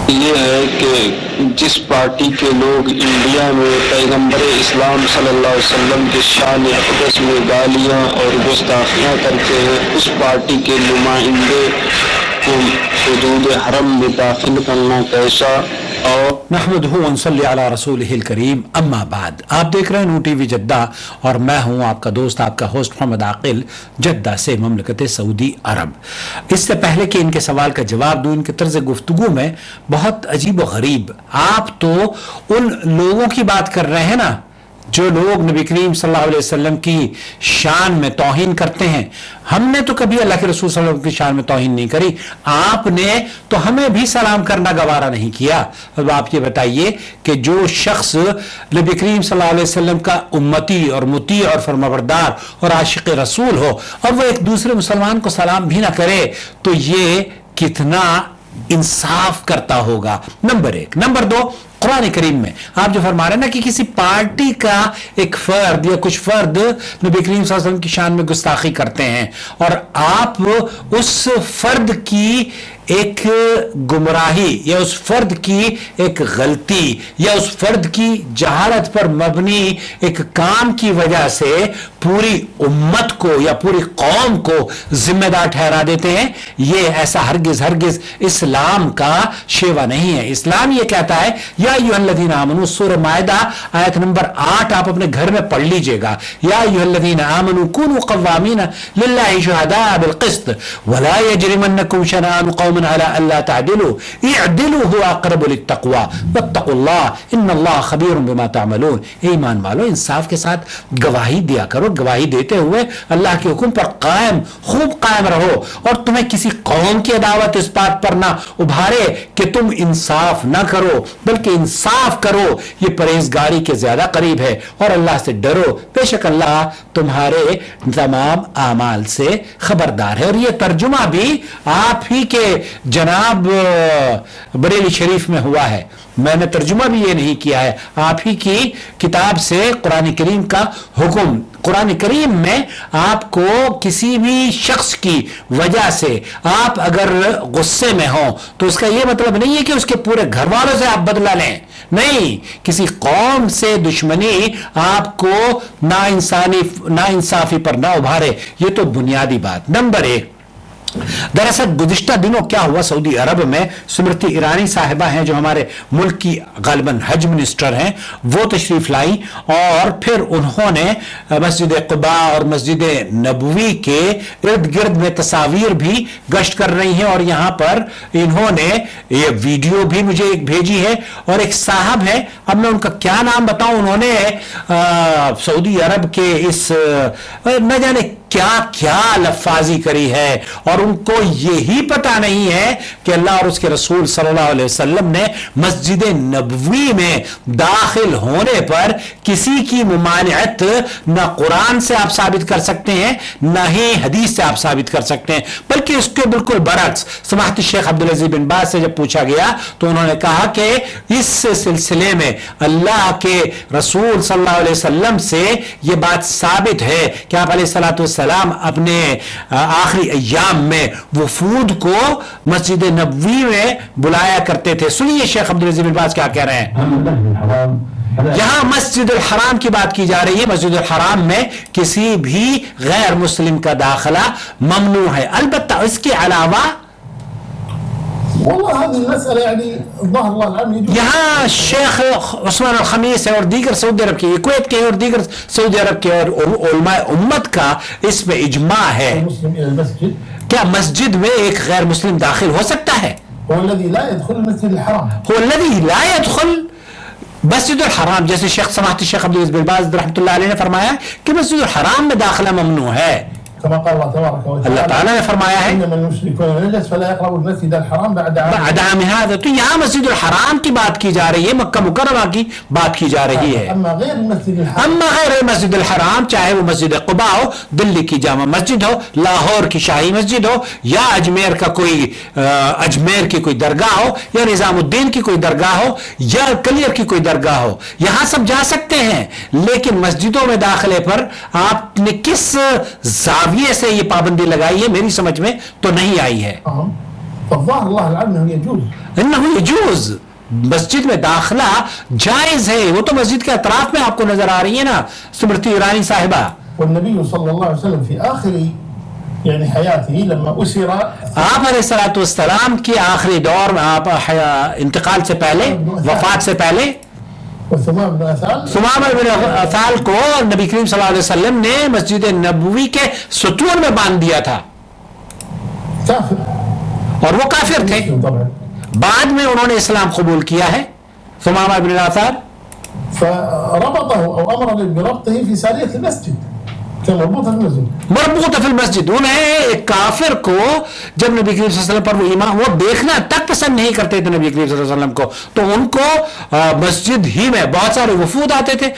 یہ ہے کہ جس پارٹی کے لوگ انڈیا میں پیغمبر اسلام صلی اللہ علیہ وسلم کے شان اقدس میں گالیاں اور گستاخیاں کرتے ہیں، اس پارٹی کے نمائندے کو حدود حرم میں داخل کرنا کیسا؟ اور نحمدہ ونصلی علی رسولہ الکریم، اما بعد۔ آپ دیکھ رہے ہیں نو ٹی وی جدہ اور میں ہوں آپ کا دوست، آپ کا ہوسٹ محمد عاقل، جدہ سے، مملکت سعودی عرب۔ اس سے پہلے کہ ان کے سوال کا جواب دوں، ان کے طرز گفتگو میں بہت عجیب و غریب، آپ تو ان لوگوں کی بات کر رہے ہیں نا جو لوگ نبی کریم صلی اللہ علیہ وسلم کی شان میں توہین کرتے ہیں۔ ہم نے تو کبھی اللہ کے رسول صلی اللہ علیہ وسلم کی شان میں توہین نہیں کری، آپ نے تو ہمیں بھی سلام کرنا گوارا نہیں کیا۔ اب آپ یہ بتائیے کہ جو شخص نبی کریم صلی اللہ علیہ وسلم کا امتی اور مطیع اور فرمانبردار اور عاشق رسول ہو، اور وہ ایک دوسرے مسلمان کو سلام بھی نہ کرے، تو یہ کتنا انصاف کرتا ہوگا؟ نمبر ایک۔ نمبر دو، قرآن کریم میں آپ جو فرما رہے ہیں نا کہ کسی پارٹی کا ایک فرد یا کچھ فرد نبی کریم صلی اللہ علیہ وسلم کی شان میں گستاخی کرتے ہیں، اور آپ اس فرد کی ایک گمراہی یا اس فرد کی ایک غلطی یا اس فرد کی جہالت پر مبنی ایک کام کی وجہ سے پوری امت کو یا پوری قوم کو ذمہ دار ٹھہرا دیتے ہیں، یہ ایسا ہرگز ہرگز اسلام کا شیوا نہیں ہے۔ اسلام یہ کہتا ہے، یا ایھا الذین آمنوا، سورہ مائدہ آیت نمبر 8 آپ اپنے گھر میں پڑھ لیجئے گا، یا ایھا الذین آمنوا کونوا قوامین للہ شہداء بالقسط ولا یجرمنکم شنآن قوم علی الا تعدلوا اعدلوا هو اقرب للتقوی واتقوا اللہ ان اللہ خبیر بما تعملون۔ ایمان والو، انصاف کے ساتھ گواہی دیا کرو، گواہی دیتے ہوئے اللہ کے حکم پر خوب قائم رہو، اور تمہیں کسی قوم کی عداوت اس بات پر نہ ابھارے کہ تم انصاف نہ کرو، بلکہ انصاف کرو، یہ پرہیزگاری کے زیادہ قریب ہے، اور اللہ سے ڈرو، بے شک اللہ تمہارے تمام اعمال سے خبردار ہے۔ اور یہ ترجمہ بھی آپ ہی کے جناب بریلی شریف میں ہوا ہے، میں نے ترجمہ بھی یہ نہیں کیا ہے، آپ ہی کی کتاب سے قرآن کریم کا حکم۔ قرآن کریم میں آپ کو کسی بھی شخص کی وجہ سے آپ اگر غصے میں ہوں تو اس کا یہ مطلب نہیں ہے کہ اس کے پورے گھر والوں سے آپ بدلہ لیں، نہیں، کسی قوم سے دشمنی آپ کو ناانصافی پر نہ ابھارے، یہ تو بنیادی بات۔ نمبر ایک، دراصل گزشتہ دنوں کیا ہوا، سعودی عرب میں سمرتی ایرانی صاحبہ ہیں جو ہمارے ملک کی غالباً حج منسٹر ہیں، وہ تشریف لائیں، اور پھر انہوں نے مسجد قباء اور مسجد نبوی کے ارد گرد میں تصاویر بھی گشت کر رہی ہیں، اور یہاں پر انہوں نے یہ ویڈیو بھی مجھے ایک بھیجی ہے، اور ایک صاحب ہے، اب میں ان کا کیا نام بتاؤں، انہوں نے سعودی عرب کے اس نہ جانے کیا کیا لفاظی کری ہے، اور ان کو یہی پتہ نہیں ہے کہ اللہ اور اس کے رسول صلی اللہ علیہ وسلم نے مسجد نبوی میں داخل ہونے پر کسی کی ممانعت نہ قرآن سے آپ ثابت کر سکتے ہیں، نہ ہی حدیث سے آپ ثابت کر سکتے ہیں، بلکہ اس کے بالکل برعکس سماحت الشیخ عبدالعزیز بن باز سے جب پوچھا گیا تو انہوں نے کہا کہ اس سلسلے میں اللہ کے رسول صلی اللہ علیہ وسلم سے یہ بات ثابت ہے کہ آپ علیہ السلام اپنے آخری ایام میں وفود کو مسجد نبوی میں بلایا کرتے تھے۔ سنیے شیخ عبدالعزیز بن باز کیا کہہ رہے ہیں۔ یہاں مسجد الحرام کی بات کی جا رہی ہے، مسجد الحرام میں کسی بھی غیر مسلم کا داخلہ ممنوع ہے، البتہ اس کے علاوہ یہاں شیخ عثمان الخمیس ہے اور دیگر سعودی عرب کے، کویت کے اور دیگر سعودی عرب کے اور علماء امت کا اس میں اجماع ہے، کیا مسجد میں ایک غیر مسلم داخل ہو سکتا ہے؟ هو الذي لا يدخل المسجد الحرام، هو الذي لا يدخل مسجد الحرام، جیسے شیخ سماحت الشیخ عبدالعزیز بن باز رحمۃ اللہ علیہ نے فرمایا کہ مسجد الحرام میں داخلہ ممنوع ہے، كما قال الله تبارك وتعالى اللہ تعالیٰ نے فرمایا ہے انما المشركون نجس فلا يقربوا المسجد الحرام بعد عام هذا، تو یہاں مسجد الحرام کی بات کی جا رہی ہے، مکہ مکرمہ کی بات کی جا رہی ہے۔ اما غير المسجد الحرام، اما غیر مسجد الحرام، چاہے وہ مسجد قباء ہو، دلی کی جامع مسجد ہو، لاہور کی شاہی مسجد ہو، یا اجمیر کا کوئی اجمیر کی کوئی درگاہ ہو، یا نظام الدین کی کوئی درگاہ ہو، یا کلیر کی کوئی درگاہ ہو، یہاں سب جا سکتے ہیں، لیکن مسجدوں میں داخلے پر آپ نے کس زاویے سے یہ پابندی لگائی ہے، میری سمجھ میں تو نہیں آئی ہے۔ فالظاهر الله العالم انه يجوز. انه يجوز، مسجد میں داخلہ جائز ہے. وہ تو مسجد کے اطراف میں آپ کو نظر آ رہی ہے نا سمرتی ایرانی صاحبہ. والنبي صلى الله عليه وسلم في آخر يعني حياته لما أسر آپ علیہ الصلوۃ والسلام کی آخری دور میں، آپ انتقال سے پہلے، وفات سے پہلے، وثمام بن أثال ثمامہ بن اثال کو نبی کریم صلی اللہ علیہ وسلم نے مسجد نبوی کے ستون میں باندھ دیا تھا كافر اور وہ کافر تھے. طبعا. بعد میں انہوں نے اسلام قبول کیا ہے ثمامہ بن اثال. فربطه أو أمر بربطه في سارية المسجد كان مربوطا في المسجد. مربوط فی المسجد. انہیں ایک کافر کو جب نبی کریم صلی اللہ علیہ وسلم پر وہ ایمان، وہ دیکھنا تک پسند نہیں کرتے تھے نبی کریم صلی اللہ علیہ وسلم کو، تو ان کو مسجد ہی میں بہت سارے وفود آتے تھے